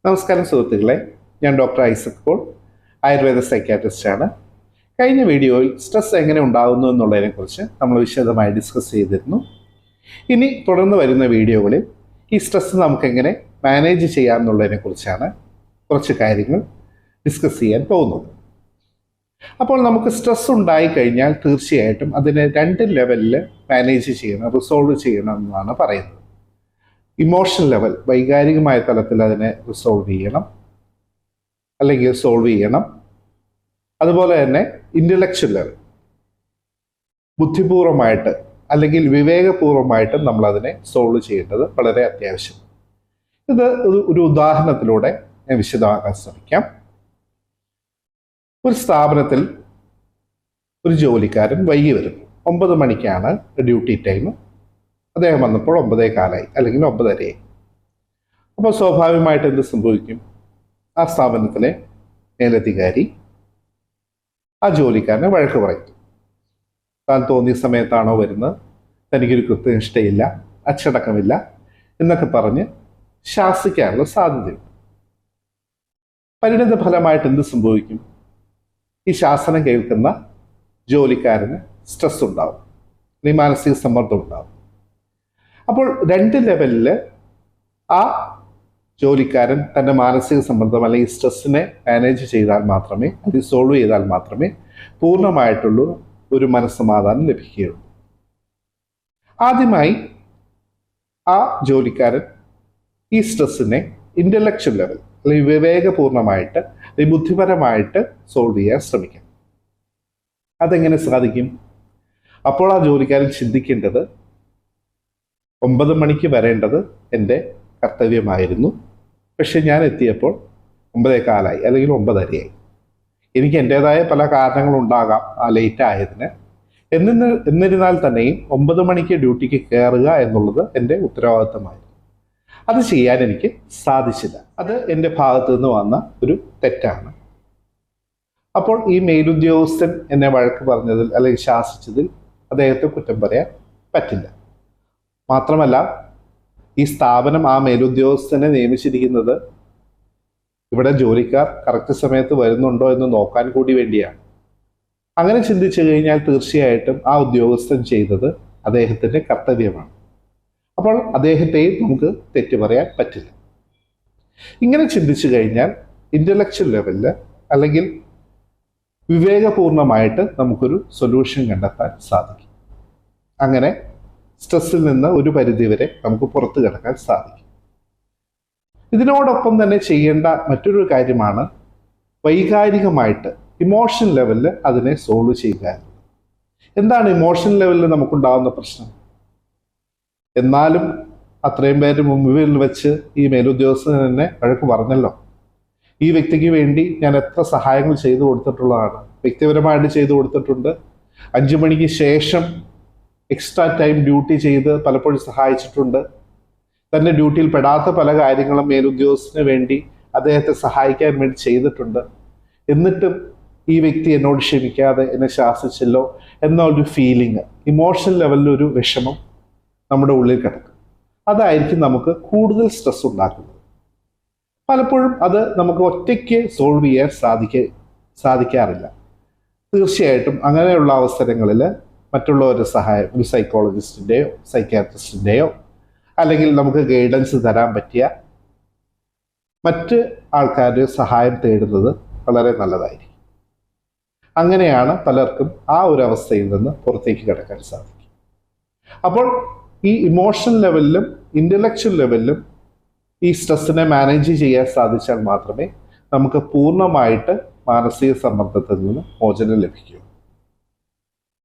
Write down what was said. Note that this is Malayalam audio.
നമസ്കാരം സുഹൃത്തുക്കളെ, ഞാൻ ഡോക്ടർ ഐസക് പോൾ, ആയുർവേദ സൈക്യാട്രിസ്റ്റാണ്. കഴിഞ്ഞ വീഡിയോയിൽ സ്ട്രെസ് എങ്ങനെ ഉണ്ടാകുന്നു എന്നുള്ളതിനെക്കുറിച്ച് നമ്മൾ വിശദമായി ഡിസ്കസ് ചെയ്തിരുന്നു. ഇനി തുടർന്ന് വരുന്ന വീഡിയോകളിൽ ഈ സ്ട്രെസ് നമുക്ക് എങ്ങനെ മാനേജ് ചെയ്യാം എന്നുള്ളതിനെക്കുറിച്ചാണ് കുറച്ച് കാര്യങ്ങൾ ഡിസ്കസ് ചെയ്യാൻ പോകുന്നത്. അപ്പോൾ നമുക്ക് സ്ട്രെസ് ഉണ്ടായിക്കഴിഞ്ഞാൽ തീർച്ചയായിട്ടും അതിനെ 2 ലെവലിൽ മാനേജ് ചെയ്യണം, റിസോൾവ് ചെയ്യണം എന്നാണ് പറയുന്നത്. ഇമോഷണൽ ലെവൽ, വൈകാരികമായ തലത്തിൽ അതിനെ റിസോൾവ് ചെയ്യണം അല്ലെങ്കിൽ സോൾവ് ചെയ്യണം. അതുപോലെ തന്നെ ഇൻ്റലക്ച്വൽ ലെവൽ, ബുദ്ധിപൂർവമായിട്ട് അല്ലെങ്കിൽ വിവേകപൂർവമായിട്ടും നമ്മൾ അതിനെ സോൾവ് ചെയ്യേണ്ടത് വളരെ അത്യാവശ്യം. ഇത് ഒരു ഉദാഹരണത്തിലൂടെ ഞാൻ വിശദമാക്കാൻ ശ്രമിക്കാം. ഒരു സ്ഥാപനത്തിൽ ഒരു ജോലിക്കാരൻ വൈകി വരുന്നു. 9 മണിക്കാണ് ഡ്യൂട്ടി ടൈം. അദ്ദേഹം വന്നപ്പോൾ 9:15 അല്ലെങ്കിൽ 9:30. അപ്പോൾ സ്വാഭാവികമായിട്ട് എന്ത് സംഭവിക്കും? ആ സ്ഥാപനത്തിലെ മേലധികാരി ആ ജോലിക്കാരനെ വഴക്ക് പറയും. താൻ തോന്നിയ സമയത്താണോ വരുന്നത്, തനിക്കൊരു കൃത്യനിഷ്ഠയില്ല, അച്ചടക്കമില്ല എന്നൊക്കെ പറഞ്ഞ് ശാസിക്കാനുള്ള സാധ്യതയുണ്ട്. പരിണിത ഫലമായിട്ട് എന്ത് സംഭവിക്കും? ഈ ശാസനം കേൾക്കുന്ന ജോലിക്കാരന് സ്ട്രെസ് ഉണ്ടാവും, അല്ലെങ്കിൽ മാനസിക സമ്മർദ്ദം ഉണ്ടാവും. അപ്പോൾ 2 ലെവലിൽ ആ ജോലിക്കാരൻ തൻ്റെ മാനസിക സമ്മർദ്ദം അല്ലെങ്കിൽ സ്ട്രെസ്സിനെ മാനേജ് ചെയ്താൽ മാത്രമേ, അത് സോൾവ് ചെയ്താൽ മാത്രമേ പൂർണ്ണമായിട്ടുള്ള ഒരു മനസ്സമാധാനം ലഭിക്കുകയുള്ളൂ. ആദ്യമായി ആ ജോലിക്കാരൻ ഈ സ്ട്രെസ്സിനെ ഇൻ്റലക്ച്വൽ ലെവൽ അല്ലെങ്കിൽ വിവേകപൂർണമായിട്ട് അല്ലെങ്കിൽ ബുദ്ധിപരമായിട്ട് സോൾവ് ചെയ്യാൻ ശ്രമിക്കാം. അതെങ്ങനെ സാധിക്കും? അപ്പോൾ ആ ജോലിക്കാരൻ ചിന്തിക്കേണ്ടത്, 9 മണിക്ക് വരേണ്ടത് എൻ്റെ കർത്തവ്യമായിരുന്നു, പക്ഷെ ഞാൻ എത്തിയപ്പോൾ 9:15 അല്ലെങ്കിൽ 9:30. എനിക്ക് എൻ്റേതായ പല കാരണങ്ങളുണ്ടാകാം ആ ലേറ്റ് ആയതിന്. എന്നിരുന്നാൽ തന്നെയും 9 മണിക്ക് ഡ്യൂട്ടിക്ക് കയറുക എന്നുള്ളത് എൻ്റെ ഉത്തരവാദിത്തമായിരുന്നു. അത് ചെയ്യാൻ എനിക്ക് സാധിച്ചില്ല. അത് എൻ്റെ ഭാഗത്തു നിന്ന് വന്ന ഒരു തെറ്റാണ്. അപ്പോൾ ഈ മേലുദ്യോഗസ്ഥൻ എന്നെ വഴക്ക് പറഞ്ഞതിൽ അല്ലെങ്കിൽ ശാസിച്ചതിൽ അദ്ദേഹത്തെ കുറ്റം പറയാൻ പറ്റില്ല. മാത്രമല്ല, ഈ സ്ഥാപനം ആ മേലുദ്യോഗസ്ഥനെ നിയമിച്ചിരിക്കുന്നത് ഇവിടെ ജോലിക്കാർ കറക്റ്റ് സമയത്ത് വരുന്നുണ്ടോ എന്ന് നോക്കാൻ കൂടി വേണ്ടിയാണ്. അങ്ങനെ ചിന്തിച്ചു കഴിഞ്ഞാൽ തീർച്ചയായിട്ടും ആ ഉദ്യോഗസ്ഥൻ ചെയ്തത് അദ്ദേഹത്തിൻ്റെ കർത്തവ്യമാണ്. അപ്പോൾ അദ്ദേഹത്തെയും നമുക്ക് തെറ്റു പറയാൻ പറ്റില്ല. ഇങ്ങനെ ചിന്തിച്ചു കഴിഞ്ഞാൽ ഇൻ്റലക്ച്വൽ ലെവലിൽ അല്ലെങ്കിൽ വിവേകപൂർണമായിട്ട് നമുക്കൊരു സൊല്യൂഷൻ കണ്ടെത്താൻ സാധിക്കും. അങ്ങനെ സ്ട്രെസ്സിൽ നിന്ന് ഒരു പരിധിവരെ നമുക്ക് പുറത്തു കിടക്കാൻ സാധിക്കും. ഇതിനോടൊപ്പം തന്നെ ചെയ്യേണ്ട മറ്റൊരു കാര്യമാണ് വൈകാരികമായിട്ട് ഇമോഷൻ ലെവലിൽ അതിനെ സോൾവ് ചെയ്യുക. എന്താണ് ഇമോഷൻ ലെവലിൽ നമുക്കുണ്ടാകുന്ന പ്രശ്നം? എന്നാലും അത്രയും പേര് മുമ്പിൽ വെച്ച് ഈ മേലുദ്യോഗസ്ഥൻ തന്നെ വഴക്ക് പറഞ്ഞല്ലോ. ഈ വ്യക്തിക്ക് വേണ്ടി ഞാൻ എത്ര സഹായങ്ങൾ ചെയ്തു കൊടുത്തിട്ടുള്ളതാണ്, വ്യക്തിപരമായിട്ട് ചെയ്തു കൊടുത്തിട്ടുണ്ട്. 5 മണിക്ക് ശേഷം എക്സ്ട്രാ ടൈം ഡ്യൂട്ടി ചെയ്ത് പലപ്പോഴും സഹായിച്ചിട്ടുണ്ട്. തൻ്റെ ഡ്യൂട്ടിയിൽ പെടാത്ത പല കാര്യങ്ങളും മേലുദ്യോഗസ്ഥന് വേണ്ടി അദ്ദേഹത്തെ സഹായിക്കാൻ വേണ്ടി ചെയ്തിട്ടുണ്ട്. എന്നിട്ടും ഈ വ്യക്തി എന്നോട് ക്ഷമിക്കാതെ എന്നെ ശാസിച്ചല്ലോ എന്നൊരു ഫീലിംഗ്, ഇമോഷണൽ ലെവലിലൊരു വിഷമം നമ്മുടെ ഉള്ളിൽ കിടക്കും. അതായിരിക്കും നമുക്ക് കൂടുതൽ സ്ട്രെസ് ഉണ്ടാക്കുന്നത്. പലപ്പോഴും അത് നമുക്ക് ഒറ്റയ്ക്ക് സോൾവ് ചെയ്യാൻ സാധിക്കാറില്ല. തീർച്ചയായിട്ടും അങ്ങനെയുള്ള അവസരങ്ങളിൽ മറ്റുള്ളവരുടെ സഹായം, ഒരു സൈക്കോളജിസ്റ്റിൻ്റെയോ സൈക്യാട്രിസ്റ്റിൻ്റെയോ അല്ലെങ്കിൽ നമുക്ക് ഗൈഡൻസ് തരാൻ പറ്റിയ മറ്റ് ആൾക്കാരുടെ സഹായം തേടുന്നത് വളരെ നല്ലതായിരിക്കും. അങ്ങനെയാണ് പലർക്കും ആ ഒരു അവസ്ഥയിൽ നിന്ന് പുറത്തേക്ക് കിടക്കാൻ സാധിക്കും. അപ്പോൾ ഈ ഇമോഷണൽ ലെവലിലും ഇൻ്റലക്ച്വൽ ലെവലിലും ഈ സ്ട്രെസ്സിനെ മാനേജ് ചെയ്യാൻ സാധിച്ചാൽ മാത്രമേ നമുക്ക് പൂർണ്ണമായിട്ട് മാനസിക സമ്മർദ്ദത്തിൽ നിന്ന് മോചനം ലഭിക്കൂ.